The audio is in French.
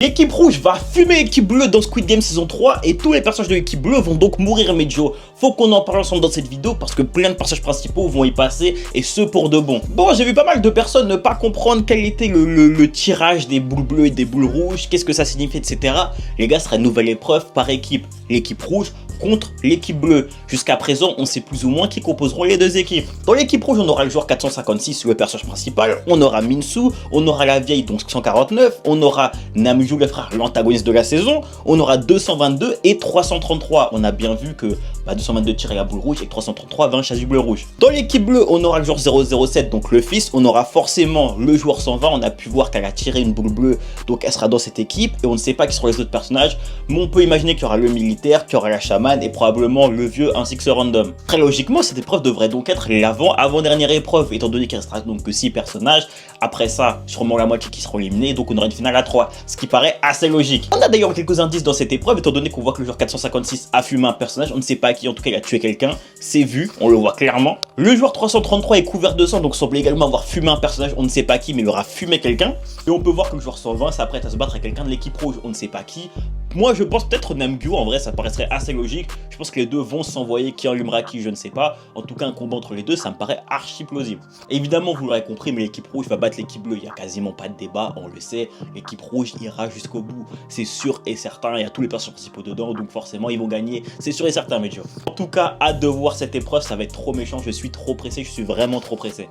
L'équipe rouge va fumer l'équipe bleue dans Squid Game saison 3 et tous les personnages de l'équipe bleue vont donc mourir, mais Joe, faut qu'on en parle ensemble dans cette vidéo parce que plein de personnages principaux vont y passer et ce pour de bon. Bon, j'ai vu pas mal de personnes ne pas comprendre quel était le tirage des boules bleues et des boules rouges, qu'est-ce que ça signifie, etc. Les gars, ce sera une nouvelle épreuve par équipe. L'équipe rouge contre l'équipe bleue. Jusqu'à présent, on sait plus ou moins qui composeront les deux équipes. Dans l'équipe rouge, on aura le joueur 456, le personnage principal, on aura Minsu, on aura la vieille, donc 149, on aura Namju le frère, l'antagoniste de la saison, on aura 222 et 333. On a bien vu que 222 tirait la boule rouge et 333 20 chasse du bleu rouge. Dans l'équipe bleue, on aura le joueur 007, donc le fils, on aura forcément le joueur 120, on a pu voir qu'elle a tiré une boule bleue, donc elle sera dans cette équipe, et on ne sait pas qui seront les autres personnages, mais on peut imaginer qu'il y aura le militaire, qu'il y aura la chamane, et probablement le vieux ainsi que ce random. Très logiquement, cette épreuve devrait donc être l'avant-dernière épreuve, étant donné qu'il restera donc que 6 personnages. Après ça, sûrement la moitié qui seront éliminés, donc on aura une finale à 3, ce qui paraît assez logique. On a d'ailleurs quelques indices dans cette épreuve, étant donné qu'on voit que le joueur 456 a fumé un personnage, on ne sait pas qui, en tout cas il a tué quelqu'un, c'est vu, on le voit clairement. Le joueur 333 est couvert de sang, donc semble également avoir fumé un personnage, on ne sait pas qui, mais il aura fumé quelqu'un. Et on peut voir que le joueur 120 s'apprête à se battre avec quelqu'un de l'équipe rouge, on ne sait pas qui. Moi je pense peut-être Namju, en vrai ça paraîtrait assez logique. Je pense que les deux vont s'envoyer, qui enllumera qui, je ne sais pas. En tout cas, un combat entre les deux, ça me paraît archi plausible. Évidemment, vous l'aurez compris, mais l'équipe rouge va battre l'équipe bleue. Il n'y a quasiment pas de débat, on le sait. L'équipe rouge ira jusqu'au bout. C'est sûr et certain. Il y a tous les personnages principaux dedans, donc forcément, ils vont gagner. C'est sûr et certain, Medjo. En tout cas, hâte de voir cette épreuve. Ça va être trop méchant. Je suis trop pressé. Je suis vraiment trop pressé.